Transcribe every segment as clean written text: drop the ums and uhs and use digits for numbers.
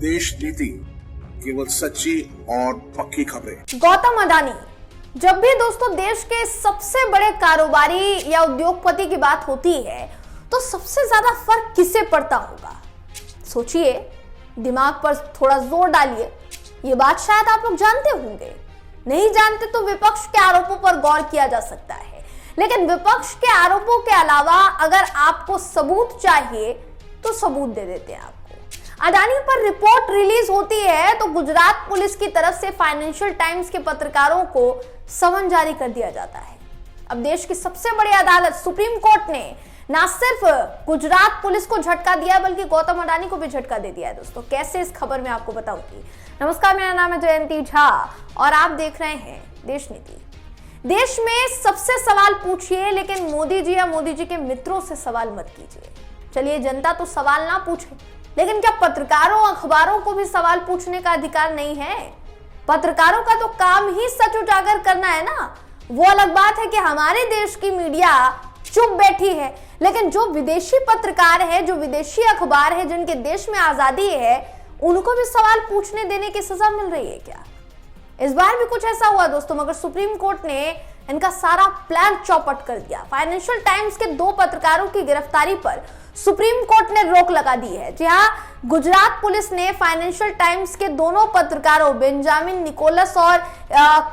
देश नीति, केवल सच्ची और पक्की खबरें। गौतम अडानी, जब भी दोस्तों देश के सबसे बड़े कारोबारी या उद्योगपति की बात होती है तो सबसे ज्यादा फर्क किससे पड़ता होगा? सोचिए, दिमाग पर थोड़ा जोर डालिए। ये बात शायद आप लोग जानते होंगे, नहीं जानते तो विपक्ष के आरोपों पर गौर किया जा सकता है। लेकिन विपक्ष के आरोपों के अलावा अगर आपको सबूत चाहिए तो सबूत दे देते हैं आपको। अडानी पर रिपोर्ट रिलीज होती है तो गुजरात पुलिस की तरफ से फाइनेंशियल टाइम्स के पत्रकारों को समन जारी कर दिया जाता है। अब देश की सबसे बड़ी अदालत सुप्रीम कोर्ट ने ना सिर्फ गुजरात पुलिस को झटका दिया बल्कि गौतम अडानी को भी झटका दे दिया है। दोस्तों, कैसे इस खबर में आपको बताऊंगी। नमस्कार, मेरा नाम है जयंती झा और आप देख रहे हैं देश नीति। देश में सबसे सवाल पूछिए, लेकिन मोदी जी या मोदी जी के मित्रों से सवाल मत कीजिए। चलिए, जनता तो सवाल ना पूछे, लेकिन क्या पत्रकारों अखबारों को भी सवाल पूछने का अधिकार नहीं है? पत्रकारों का तो काम ही सच उजागर करना है ना। वो अलग बात है कि हमारे देश की मीडिया चुप बैठी है, लेकिन जो विदेशी पत्रकार है, जो विदेशी अखबार है, जिनके देश में आजादी है, उनको भी सवाल पूछने देने की सजा मिल रही है क्या? इस बार भी कुछ ऐसा हुआ दोस्तों, मगर सुप्रीम कोर्ट ने इनका सारा प्लान चौपट कर दिया। फाइनेंशियल टाइम्स के 2 पत्रकारों की गिरफ्तारी पर सुप्रीम कोर्ट ने रोक लगा दी है। जी हाँ, गुजरात पुलिस ने फाइनेंशियल टाइम्स के दोनों पत्रकारों बेंजामिन निकोलस और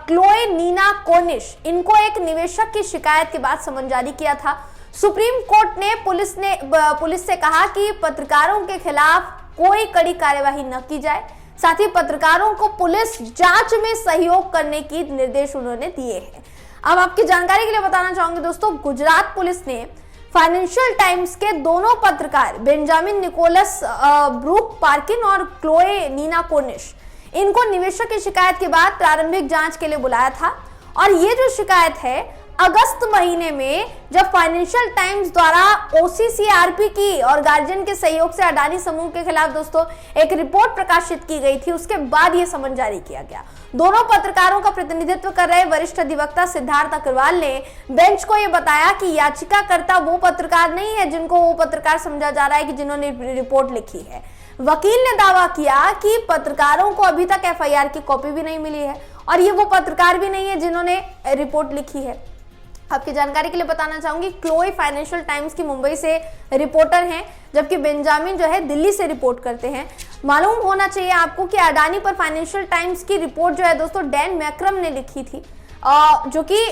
क्लोए नीना कोनिश, इनको एक निवेशक की शिकायत के बाद समन जारी किया था। सुप्रीम कोर्ट ने पुलिस से कहा कि पत्रकारों के खिलाफ कोई कड़ी कार्यवाही न की जाए, साथ ही पत्रकारों को पुलिस जांच में सहयोग करने की निर्देश उन्होंने दिए हैं। अब आपकी जानकारी के लिए बताना चाहूंगी दोस्तों, गुजरात पुलिस ने फाइनेंशियल टाइम्स के दोनों पत्रकार बेंजामिन निकोलस ब्रूक पार्किन और क्लोए नीना कोनिश, इनको निवेशक की शिकायत के बाद प्रारंभिक जांच के लिए बुलाया था। और ये जो शिकायत है, अगस्त महीने में जब फाइनेंशियल टाइम्स द्वारा OCCRP की और गार्जियन के सहयोग से अडानी समूह के खिलाफ दोस्तों एक रिपोर्ट प्रकाशित की गई थी, उसके बाद ये समन जारी किया गया। दोनों पत्रकारों का प्रतिनिधित्व कर रहे वरिष्ठ अधिवक्ता सिद्धार्थ अग्रवाल ने बेंच को यह बताया कि याचिकाकर्ता वो पत्रकार नहीं है जिनको वो पत्रकार समझा जा रहा है कि जिन्होंने रिपोर्ट लिखी है। वकील ने दावा किया कि पत्रकारों को अभी तक FIR की कॉपी भी नहीं मिली है और ये वो पत्रकार भी नहीं है जिन्होंने रिपोर्ट लिखी है। आपकी जानकारी के लिए बताना चाहूंगी, क्लोए फाइनेंशियल टाइम्स की मुंबई से रिपोर्टर हैं, जबकि बेंजामिन जो है दिल्ली से रिपोर्ट करते हैं। मालूम होना चाहिए आपको कि अडानी पर फाइनेंशियल टाइम्स की रिपोर्ट जो है दोस्तों डैन मैक्रम ने लिखी थी, जो कि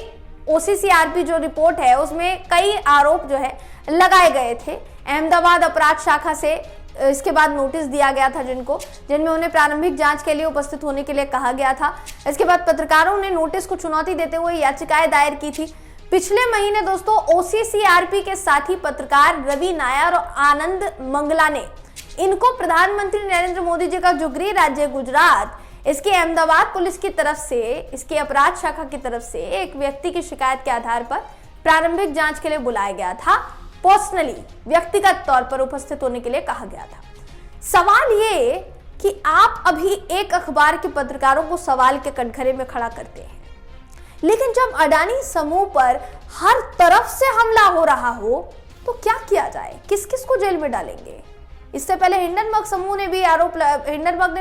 OCCRP जो रिपोर्ट है उसमें कई आरोप जो है लगाए गए थे। अहमदाबाद अपराध शाखा से इसके बाद नोटिस दिया गया था जिनमें उन्हें प्रारंभिक जांच के लिए उपस्थित होने के लिए कहा गया था। इसके बाद पत्रकारों ने नोटिस को चुनौती देते हुए याचिकाएं दायर की थी। पिछले महीने दोस्तों OCCRP के साथी पत्रकार रवि नायर और आनंद मंगला ने इनको प्रधानमंत्री नरेंद्र मोदी जी का जो गृह राज्य गुजरात, इसकी अहमदाबाद पुलिस की तरफ से, इसकी अपराध शाखा की तरफ से एक व्यक्ति की शिकायत के आधार पर प्रारंभिक जांच के लिए बुलाया गया था। पर्सनली, व्यक्तिगत तौर पर उपस्थित होने के लिए कहा गया था। सवाल ये कि आप अभी एक अखबार के पत्रकारों को सवाल के कटघरे में खड़ा करते हैं, लेकिन जब अडानी समूह पर हर तरफ से हमला हो रहा हो तो क्या किया जाए? किस किस को जेल में डालेंगे? इससे पहले हिंडनबर्ग ने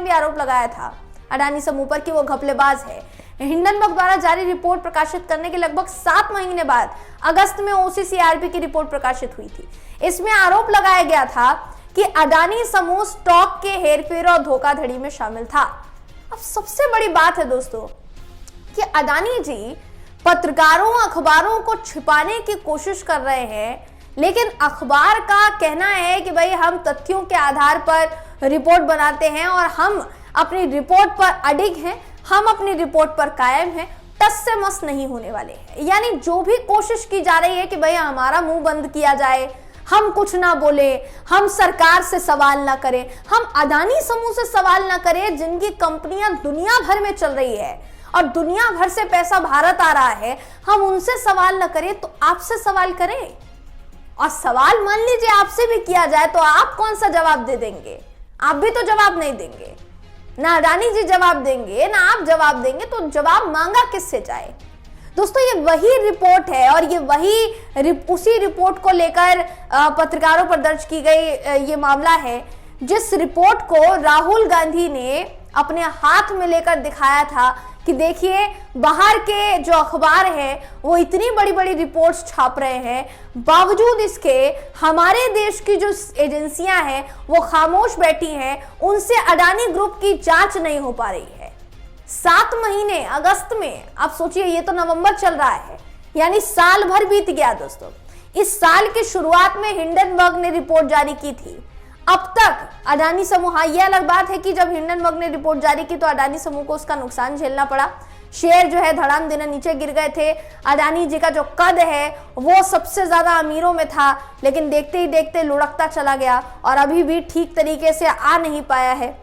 भी आरोप लगाया था अडानी समूह पर कि वो घपलेबाज है। हिंडनबर्ग द्वारा जारी रिपोर्ट प्रकाशित करने के लगभग 7 महीने बाद अगस्त में OCCRP की रिपोर्ट प्रकाशित हुई थी। इसमें आरोप लगाया गया था कि अडानी समूह स्टॉक के हेरफेर और धोखाधड़ी में शामिल था। अब सबसे बड़ी बात है दोस्तों कि अडानी जी पत्रकारों अखबारों को छिपाने की कोशिश कर रहे हैं, लेकिन अखबार का कहना है कि भाई हम तथ्यों के आधार पर रिपोर्ट बनाते हैं और हम अपनी रिपोर्ट पर अडिग हैं, हम अपनी रिपोर्ट पर कायम हैं, टस से मस नहीं होने वाले हैं। यानी जो भी कोशिश की जा रही है कि भाई हमारा मुंह बंद किया जाए, हम कुछ ना बोले, हम सरकार से सवाल ना करें, हम अडानी समूह से सवाल ना करें जिनकी कंपनियां दुनिया भर में चल रही है और दुनिया भर से पैसा भारत आ रहा है, हम उनसे सवाल न करें तो आपसे सवाल करें। और सवाल मान लीजिए आपसे भी किया जाए तो आप कौन सा जवाब दे देंगे? आप भी तो जवाब नहीं देंगे, ना अडानी जी जवाब देंगे ना आप जवाब देंगे, तो जवाब मांगा किससे जाए? दोस्तों, ये वही रिपोर्ट है और ये उसी रिपोर्ट को लेकर पत्रकारों पर दर्ज की गई ये मामला है जिस रिपोर्ट को राहुल गांधी ने अपने हाथ में लेकर दिखाया था कि देखिए बाहर के जो अखबार हैं वो इतनी बड़ी बड़ी रिपोर्ट्स छाप रहे हैं, बावजूद इसके हमारे देश की जो एजेंसियां हैं वो खामोश बैठी हैं, उनसे अडानी ग्रुप की जांच नहीं हो पा रही है। 7 महीने अगस्त में, आप सोचिए ये तो नवंबर चल रहा है, यानी साल भर बीत गया दोस्तों। इस साल की शुरुआत में हिंडनबर्ग ने रिपोर्ट जारी की थी। अब तक अडानी समूह, हाँ ये अलग बात है कि जब हिंडनबर्ग ने रिपोर्ट जारी की तो अडानी समूह को उसका नुकसान झेलना पड़ा, शेयर जो है धड़ाम देना नीचे गिर गए थे। अडानी जी का जो कद है वो सबसे ज्यादा अमीरों में था, लेकिन देखते ही देखते लुढ़कता चला गया और अभी भी ठीक तरीके से आ नहीं पाया है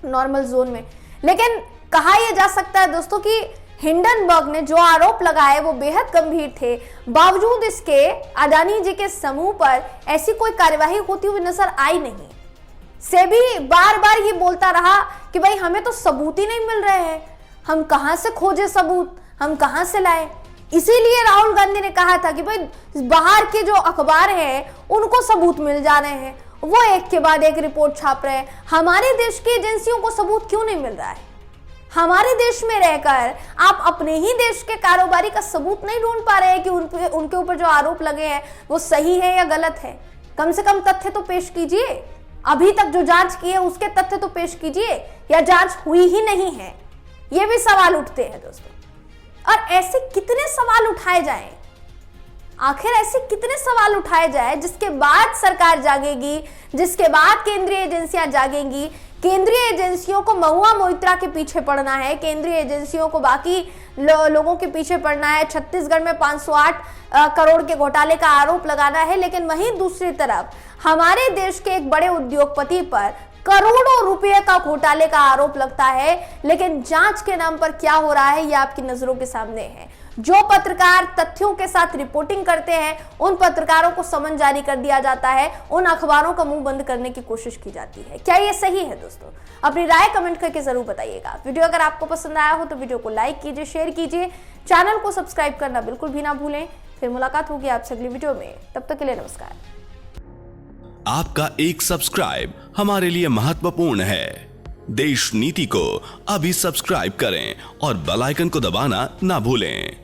नॉर्मल जोन में। लेकिन कहा यह जा सकता है दोस्तों कि हिंडनबर्ग ने जो आरोप लगाए वो बेहद गंभीर थे, बावजूद इसके अडानी जी के समूह पर ऐसी कोई कार्यवाही होती हुई नजर आई नहीं। सेबी बार बार ये बोलता रहा कि भाई हमें तो सबूत ही नहीं मिल रहे हैं, हम कहां से खोजे सबूत, हम कहां से लाए। इसीलिए राहुल गांधी ने कहा था कि भाई बाहर के जो अखबार हैं उनको सबूत मिल जा रहे हैं, वो एक के बाद एक रिपोर्ट छाप रहे हैं, हमारे देश की एजेंसियों को सबूत क्यों नहीं मिल रहा है। हमारे देश में रहकर आप अपने ही देश के कारोबारी का सबूत नहीं ढूंढ पा रहे हैं कि उनके ऊपर जो आरोप लगे हैं वो सही है या गलत है। कम से कम तथ्य तो पेश कीजिए, अभी तक जो जांच की है उसके तथ्य तो पेश कीजिए, या जांच हुई ही नहीं है, ये भी सवाल उठते हैं दोस्तों। और ऐसे कितने सवाल उठाए जाएं, आखिर ऐसे कितने सवाल उठाए जाए जिसके बाद सरकार जागेगी, जिसके बाद केंद्रीय एजेंसियां जागेंगी। केंद्रीय एजेंसियों को महुआ मोइत्रा के पीछे पड़ना है, केंद्रीय एजेंसियों को बाकी लोगों के पीछे पड़ना है, छत्तीसगढ़ में 508 करोड़ के घोटाले का आरोप लगाना है, लेकिन वहीं दूसरी तरफ हमारे देश के एक बड़े उद्योगपति पर करोड़ों रुपए का घोटाले का आरोप लगता है, लेकिन जांच के नाम पर क्या हो रहा है ये आपकी नजरों के सामने है। जो पत्रकार तथ्यों के साथ रिपोर्टिंग करते हैं उन पत्रकारों को समन जारी कर दिया जाता है, उन अखबारों का मुंह बंद करने की कोशिश की जाती है। क्या ये सही है दोस्तों? अपनी राय कमेंट करके जरूर बताइएगा। वीडियो अगर आपको पसंद आया हो तो वीडियो को लाइक कीजिए, शेयर कीजिए, चैनल को सब्सक्राइब करना बिल्कुल भी ना भूलें। फिर मुलाकात होगी आपसे अगली वीडियो में, तब तक के लिए नमस्कार। आपका एक सब्सक्राइब हमारे लिए महत्वपूर्ण है। देश नीति को अभी सब्सक्राइब करें और बेल आइकन को दबाना ना भूलें।